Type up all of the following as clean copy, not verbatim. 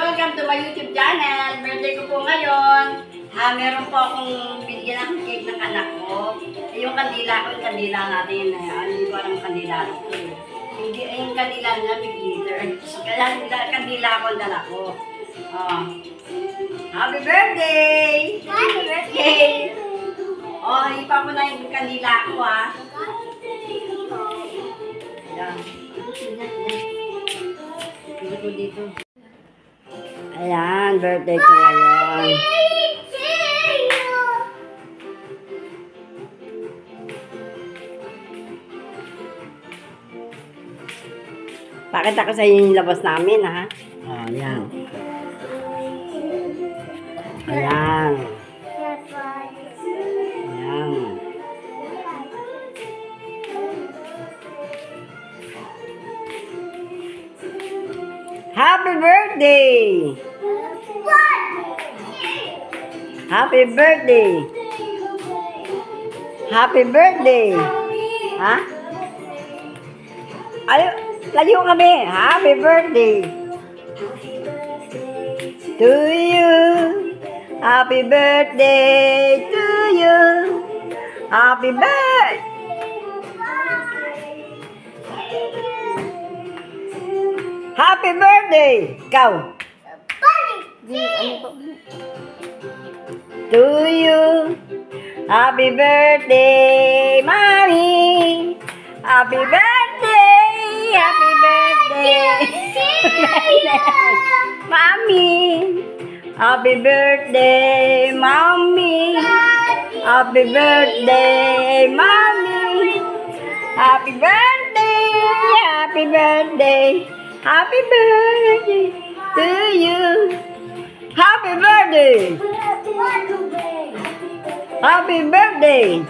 welcome to my YouTube channel. Birthday ko po ngayon. Meron po akong binigyan ng cake ng anak ko. Yung kandila ko, yung kandila natin. Hindi ko alam kandila ko. Yung kandila nila, may glitter. Kaya kandila ko ang dala ko. Happy birthday! Happy birthday! Ipa ko na yung kandila ko, Ayan. Dito. Ayan, birthday ko ngayon. Pakita ko sa inyo yung labas namin, ha? Ayan. Ayan. Ayan. Happy birthday! Happy birthday! Happy birthday! Ha? Ayo, layo kami. Happy birthday! To you! Happy birthday to you! Happy birthday! Happy birthday! Ikaw! To you! Happy birthday, Mommy! Happy birthday! Happy birthday! Mommy! Happy birthday, Mommy! Happy birthday, Mommy! Happy birthday! Happy birthday! Happy birthday to you! Happy birthday! Happy birthday!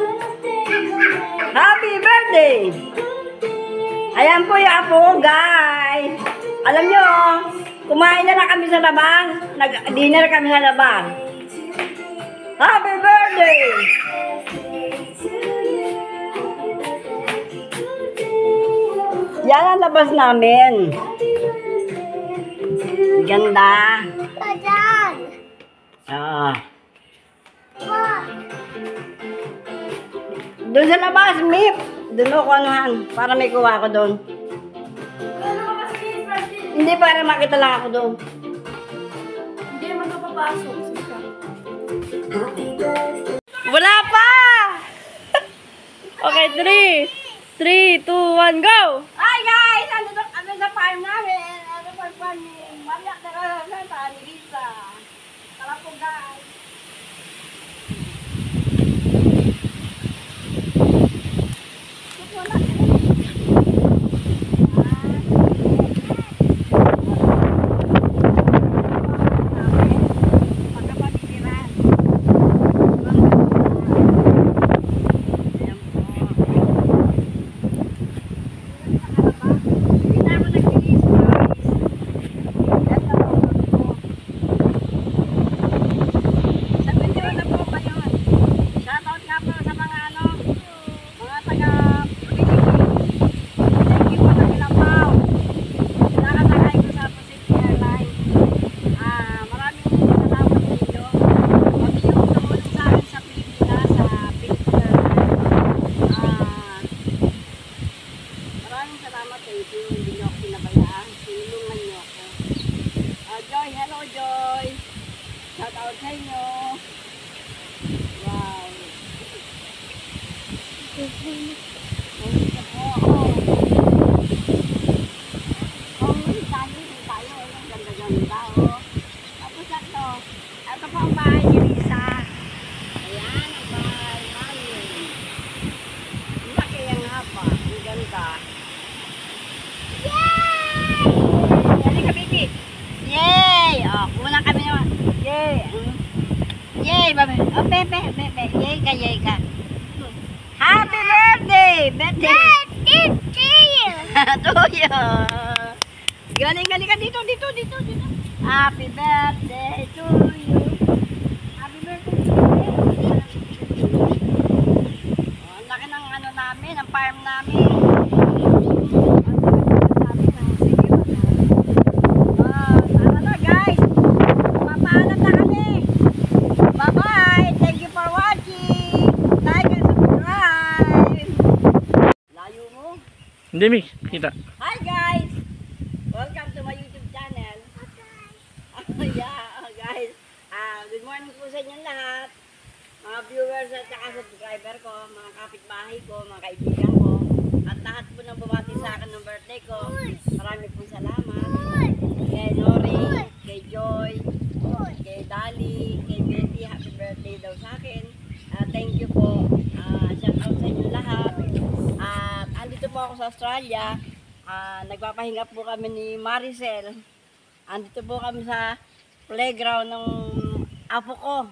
Happy birthday! Ayan po yung apo ko, guys. Alam nyo, kumain na lang kami sa labas. Nag-dinner kami sa labas. Happy birthday! Yan ang labas namin. Ganda. Doon sa labas, Mip. Doon ako anuhan. Para may kuha ko doon. Hindi, para makita lang ako doon. Hindi naman kapapasok. Wala pa! Okay, 3, 2, 1, go! Hi guys! Ano sa farm namin? Ano sa farm ni Maria na sa ni Lisa. Tara po guys. Joy, hello Joy. Shout out sa inyo. Wow. Tayo. Ganda-ganda. Tapos ito po ang bahay ni Lisa. Ayan ang bahay namin. Laki ang hapa. Ang ganda. Yay! Kulang kami naman. Yay! Yay, babe. Pepe. Yay ka. Happy birthday! Birthday! Tuyo! Galing ka dito. Happy birthday to you. Happy birthday to you. Ang laki ng ano namin, ang farm namin. Tara na guys! Hindi, Mick. Kita. Hi guys! Welcome to my YouTube channel. Yeah, guys. Good morning po sa inyong lahat. Mga viewers at saka subscriber ko, mga kapitbahay ko, mga kaibigan ko, at lahat po nang bumati sa akin ng birthday ko. Marami pong salamat. Kay Nori, kay Joy, kay Dali, kay Betty, happy birthday daw sa akin. Thank you po. Shout out sa inyong lahat. At andito po ako sa Australia. Nagpapahinga po kami ni Maricel. Andito po kami sa playground ng apo ko.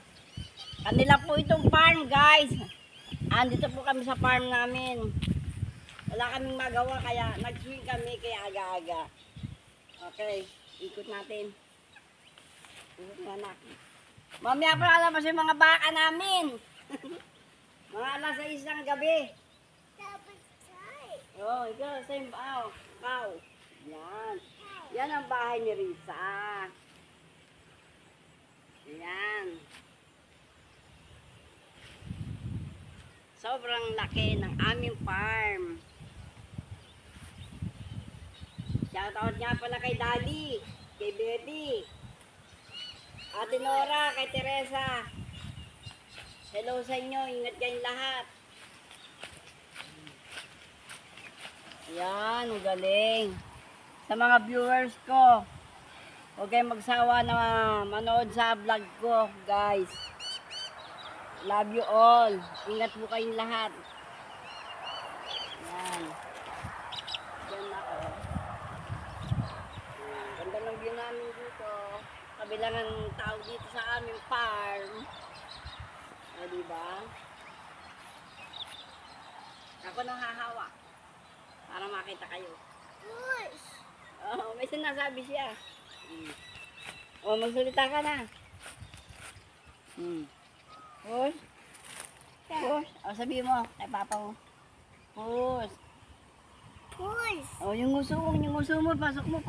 Kanila po itong farm, guys. Andito po kami sa farm namin. Wala kaming magawa kaya nag-swing kami kaya aga-aga. Okay, ikot natin. Ikot na natin. Mamaya pa alam yung mga baka namin. Mga alas 6 ng gabi. Oh, ikaw, same bow. Bow. Yan. Yan ang bahay ni Risa. Yan. Sobrang laki ng aming farm. Shoutout nga pala kay Dali, kay Betty, Ate Nora, kay Teresa. Hello sa inyo, ingat kayong lahat. Yan, ang galing. Sa mga viewers ko, huwag kayong magsawa na manood sa vlog ko, guys. Love you all. Ingat po kayong lahat. Yan. Yan ako. Ganda ng view namin dito. Kabilangan tao dito sa aming farm. Diba? Ako nang hahawa. Para makita kayo. Oh, may sinasabi siya. Oh, magsalita ka na. Push. Push. O, sabi mo kay papa mo. Push. Push. O, yung uso mo, pasok mo.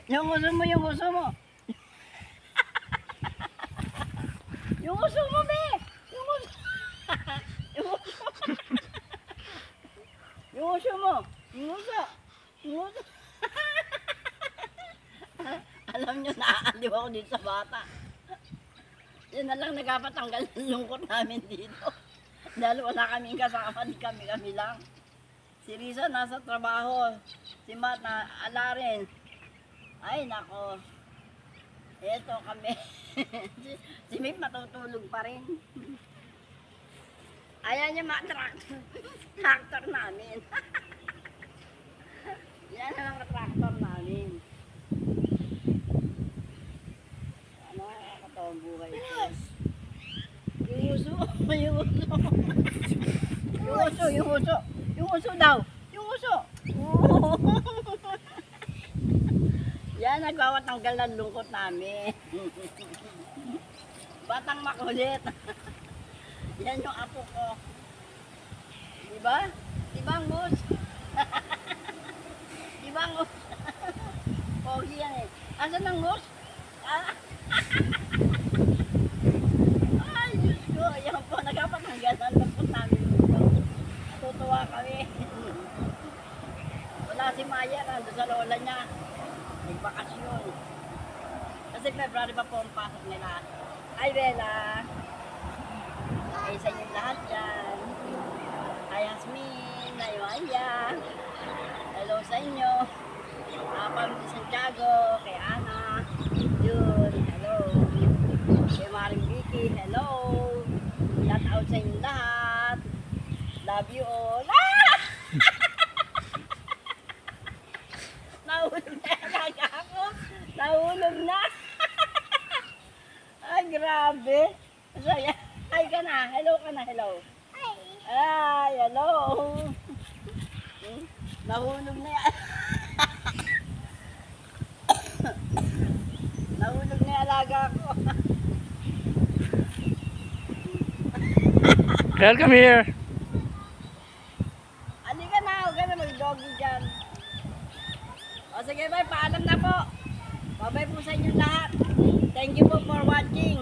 Yung uso mo. Yung uso mo, be. Yung uso. Yung uso mo. Yung uso. Alam nyo, naaaliw ako dito sa bata. Yan na lang nagpapatanggal ng lungkot namin dito. Dahil wala kaming kasama, kami lang. Si Risa nasa trabaho. Si Matt na ala rin. Ay, nako. Eto kami. Si Mick matutulog pa rin. Ayan yung mga tractor namin. Yan ang tractor namin. Ano nakakatawang buhay ito? Yung uso daw. Yung uso. Yan, nagwawatanggal ng lungkot namin. Batang makulit. Yan yung apo ko. Diba? Diba ang mus? Diba ang mus? Pogi yan eh. Asan ang mus? Ay, Diyos ko. Yan po, nagpapatanggal ng lungkot namin dito. Natutuwa kami. Wala si Maya, nandun sa lola niya. Nagbakasyon. Kasi February pa po ang pasok nila. Hi, Bella. Ay, sa inyo lahat dyan. Hi, Yasmin. Hi, Maya. Hello sa inyo. Pamilya Santiago. Kay Ana. Yun. Hello. Kay Maring Vicky. Hello. Shout out sa inyo lahat. Love you all. Nahulog na talaga ako. Nahulog na. Ay, grabe. Masaya. Hi ka na. Hello ka na. Hello. Ay, hello. Nahulog na yan. Nahulog na yung alaga ko. Girl, come here. Halika na. Huwag ka na mag-doggy dyan. O sige, bye. Paalam na po. Bye-bye po sa inyo lahat. Thank you po for watching.